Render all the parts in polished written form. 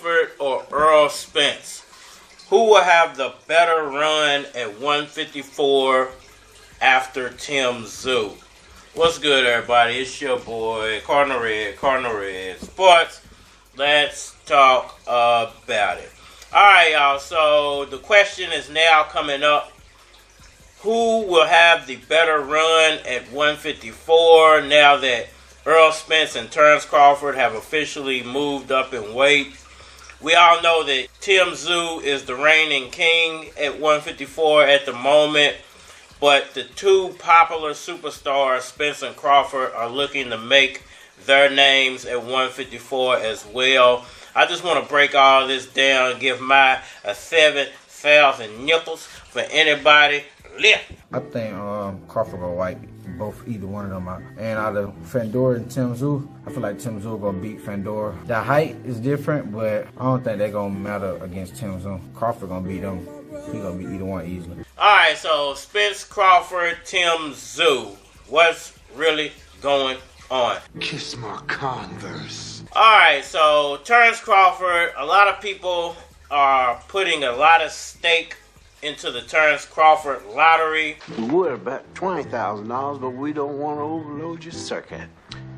Crawford or Errol Spence? Who will have the better run at 154 after Tim Tszyu? What's good, everybody? It's your boy, Cardinal Red Sports. Let's talk about it. Alright, y'all. So the question is now coming up. Who will have the better run at 154 now that Errol Spence and Terence Crawford have officially moved up in weight? We all know that Tim Tszyu is the reigning king at 154 at the moment, but the two popular superstars, Spence and Crawford, are looking to make their names at 154 as well. I just want to break all this down and give my 7,000 nickels for anybody left. I think Crawford gonna wipe either one of them out. And out of Fundora and Tim Tszyu, I feel like Tim Tszyu gonna beat Fundora. The height is different, but I don't think they're gonna matter against Tim Tszyu. Crawford gonna beat them. He gonna beat either one easily. Alright, so Spence, Crawford, Tim Tszyu. What's really going on? Kiss my Converse. Alright, so Terence Crawford, a lot of people are putting a lot of stake into the Terence Crawford lottery. We would about $20,000, but we don't want to overload your circuit.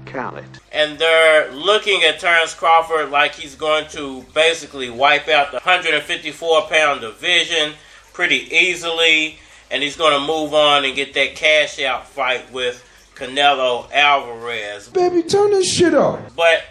Count it. And they're looking at Terence Crawford like he's going to basically wipe out the 154-pound division pretty easily, and he's going to move on and get that cash-out fight with Canelo Alvarez. Baby, turn this shit off. But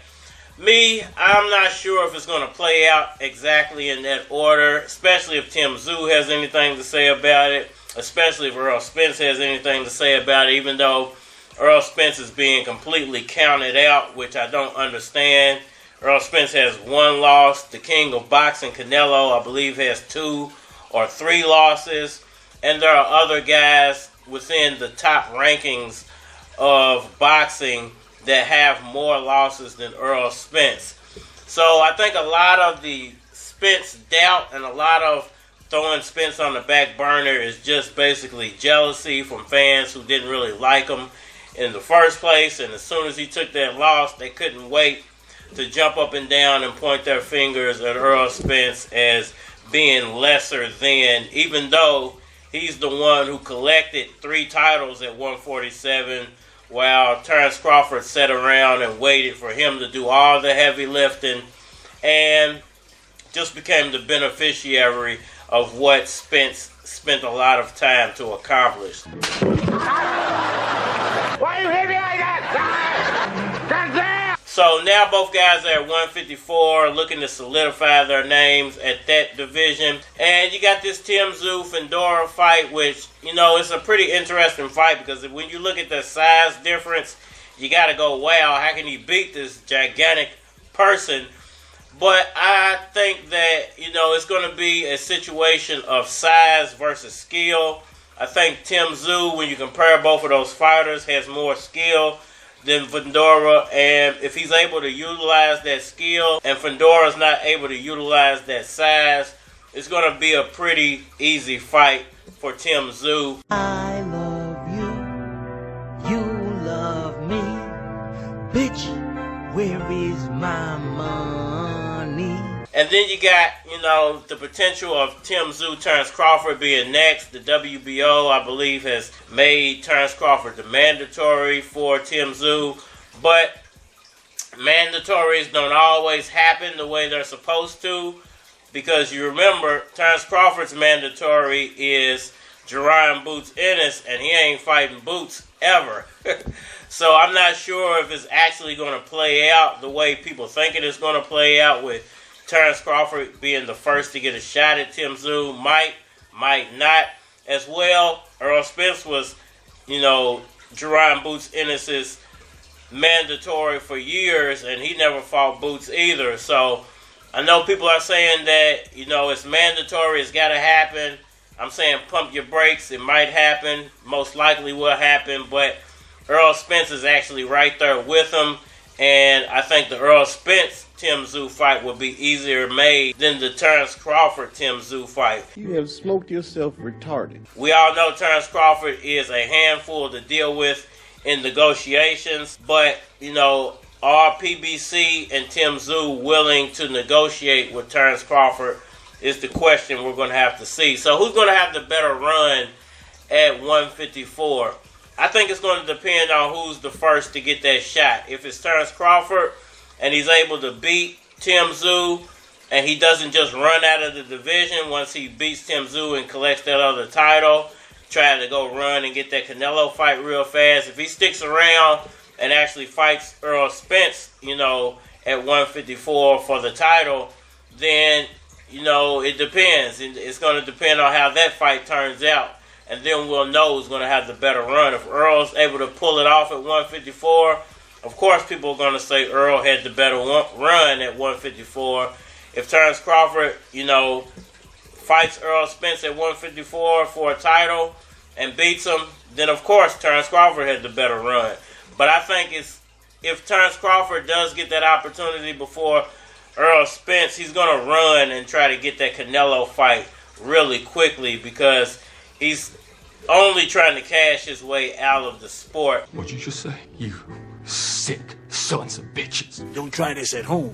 I'm not sure if it's going to play out exactly in that order, especially if Tim Tszyu has anything to say about it, especially if Errol Spence has anything to say about it, even though Errol Spence is being completely counted out, which I don't understand. Errol Spence has one loss. The king of boxing, Canelo, I believe, has 2 or 3 losses. And there are other guys within the top rankings of boxing that have more losses than Errol Spence. So I think a lot of the Spence doubt and a lot of throwing Spence on the back burner is just basically jealousy from fans who didn't really like him in the first place. And as soon as he took that loss, they couldn't wait to jump up and down and point their fingers at Errol Spence as being lesser than, even though he's the one who collected 3 titles at 147, while Terence Crawford sat around and waited for him to do all the heavy lifting and just became the beneficiary of what Spence spent a lot of time to accomplish. Why you hit me like that? That's it! So now both guys are at 154, looking to solidify their names at that division. And you got this Tim Tszyu Fundora fight, which, it's a pretty interesting fight because when you look at the size difference, you got to go, wow, how can he beat this gigantic person? But I think that, it's going to be a situation of size versus skill. I think Tim Tszyu, when you compare both of those fighters, has more skill than Fundora, and if he's able to utilize that skill and Fundora's not able to utilize that size, it's going to be a pretty easy fight for Tim Tszyu. I love you, you love me, bitch, where is my money? And then you got, the potential of Tim Tszyu, Terence Crawford being next. The WBO, I believe, has made Terence Crawford the mandatory for Tim Tszyu. But mandatories don't always happen the way they're supposed to. Because you remember, Terence Crawford's mandatory is Jaron Boots Ennis, and he ain't fighting Boots ever. So I'm not sure if it's actually going to play out the way people think it is going to play out, with Terence Crawford being the first to get a shot at Tim Tszyu. Might not. As well, Errol Spence was, Jaron Boots Ennis' mandatory for years, and he never fought Boots either. So I know people are saying that, it's mandatory, it's got to happen. I'm saying pump your brakes. It might happen. Most likely will happen. But Errol Spence is actually right there with him. And I think the Errol Spence Tim Tszyu fight will be easier made than the Terence Crawford Tim Tszyu fight. You have smoked yourself retarded. We all know Terence Crawford is a handful to deal with in negotiations, but are PBC and Tim Tszyu willing to negotiate with Terence Crawford is the question we're going to have to see. So who's going to have the better run at 154? I think it's going to depend on who's the first to get that shot. If it's Terence Crawford and he's able to beat Tim Tszyu and he doesn't just run out of the division once he beats Tim Tszyu and collects that other title, try to go run and get that Canelo fight real fast. If he sticks around and actually fights Errol Spence, at 154 for the title, then, it depends. It's going to depend on how that fight turns out. And then we'll know who's going to have the better run. If Earl's able to pull it off at 154, of course people are going to say Earl had the better run at 154. If Terence Crawford, fights Errol Spence at 154 for a title and beats him, then of course Terence Crawford had the better run. But I think if Terence Crawford does get that opportunity before Errol Spence, he's going to run and try to get that Canelo fight really quickly because he's only trying to cash his way out of the sport. What'd you just say? You sick sons of bitches. Don't try this at home.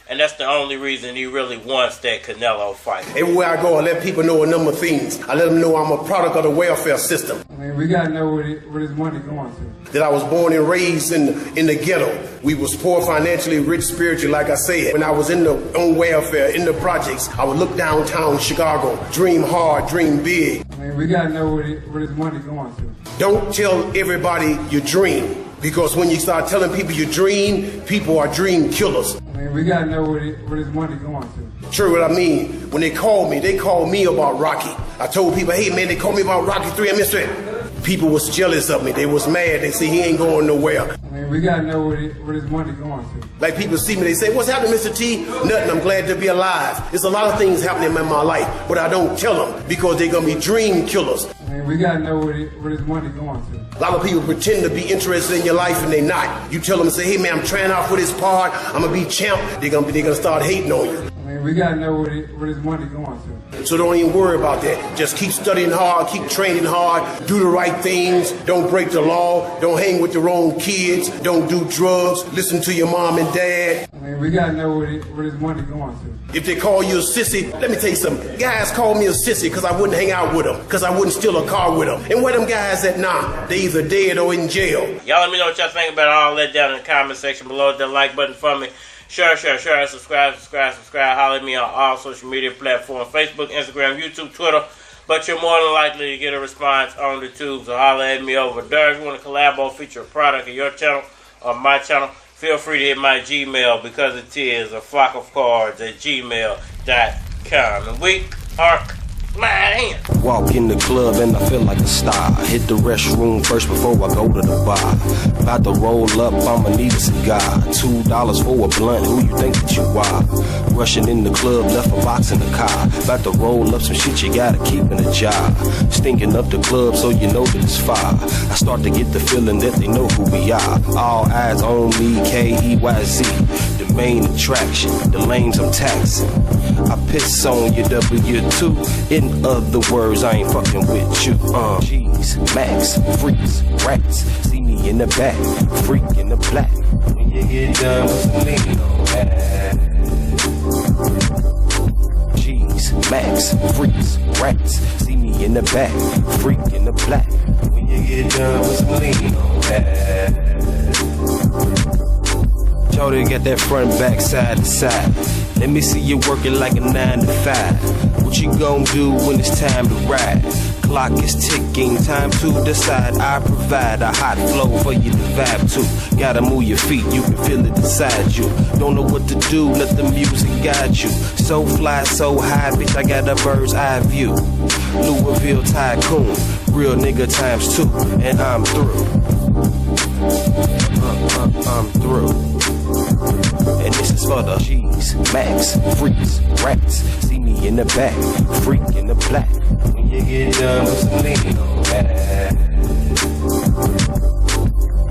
And that's the only reason he really wants that Canelo fight. Everywhere I go, I let people know a number of things. I let them know I'm a product of the welfare system. I mean, we got to know where his money going to. That I was born and raised in the ghetto. We was poor financially, rich spiritually, like I said. When I was on welfare, in the projects, I would look downtown Chicago, dream hard, dream big. I mean, we got to know where his money going to. Don't tell everybody your dream, because when you start telling people your dream, people are dream killers. I mean, we got to know where his money going to. True what I mean. When they called me about Rocky. I told people, hey man, they called me about Rocky 3 and Mr. People was jealous of me. They was mad. They say he ain't going nowhere. I mean, we got to know where his money going to. Like people see me, they say, what's happening, Mr. T? Nothing, I'm glad to be alive. There's a lot of things happening in my life, but I don't tell them because they're going to be dream killers. I mean, we got to know where his money going to. A lot of people pretend to be interested in your life and they not. You tell them, say, hey man, I'm trying out for this part. I'm going to be champ. They're going to start hating on you. I mean, we got to know where his money going to. So don't even worry about that. Just keep studying hard, keep training hard, do the right things, don't break the law, don't hang with the wrong kids, don't do drugs, listen to your mom and dad. I mean, we got to know where his money going to. If they call you a sissy, let me tell you something. Guys call me a sissy because I wouldn't hang out with them, because I wouldn't steal a car with them. And where them guys at now? They either dead or in jail. Y'all let me know what y'all think about all that down in the comment section below. Hit that like button for me. Share, subscribe. Holler at me on all social media platforms, Facebook, Instagram, YouTube, Twitter. But you're more than likely to get a response on the tube, so holler at me over there. If you want to collab or feature a product of your channel or my channel, feel free to hit my Gmail, because it is a flock of cards at gmail.com. And we are mine. Walk in the club and I feel like a star. Hit the restroom first before I go to the bar. About to roll up, I'ma need a cigar. $2 for a blunt, who you think that you are? Rushing in the club, left a box in the car. About to roll up some shit you gotta keep in a jar. Stinking up the club so you know that it's fire. I start to get the feeling that they know who we are. All eyes on me, K-E-Y-Z. The main attraction, the lanes I'm taxing. I piss on your W2. In other words, I ain't fucking with you. G's, Max, freaks, rats. See me in the back, freak in the black. When you get done with some lean on that. G's, Max, freaks, rats. See me in the back, freak in the black. When you get done with some lean on that. Jody got that front, back, side to side. Let me see you working like a 9 to 5. What you gon' do when it's time to ride? Clock is ticking, time to decide. I provide a hot flow for you to vibe to. Gotta move your feet, you can feel it inside you. Don't know what to do, let the music guide you. So fly, so high, bitch, I got a bird's eye view. Louisville tycoon, real nigga times 2, and I'm through. I'm through. And this is for the G's, Max, freaks, rats. See me in the back, freak in the black. When you get done with some lean on that.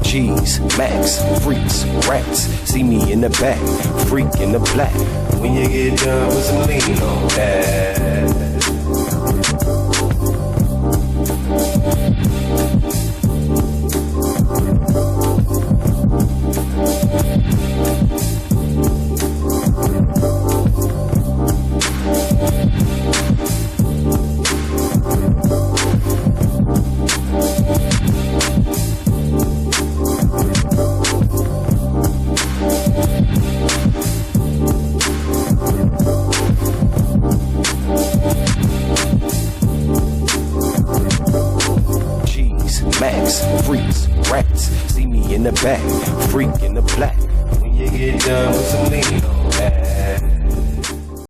G's, Max, freaks, rats. See me in the back, freak in the black. When you get done with some lean on that. racks, freaks, rats. See me in the back, freak in the black. When you get done with some lean on.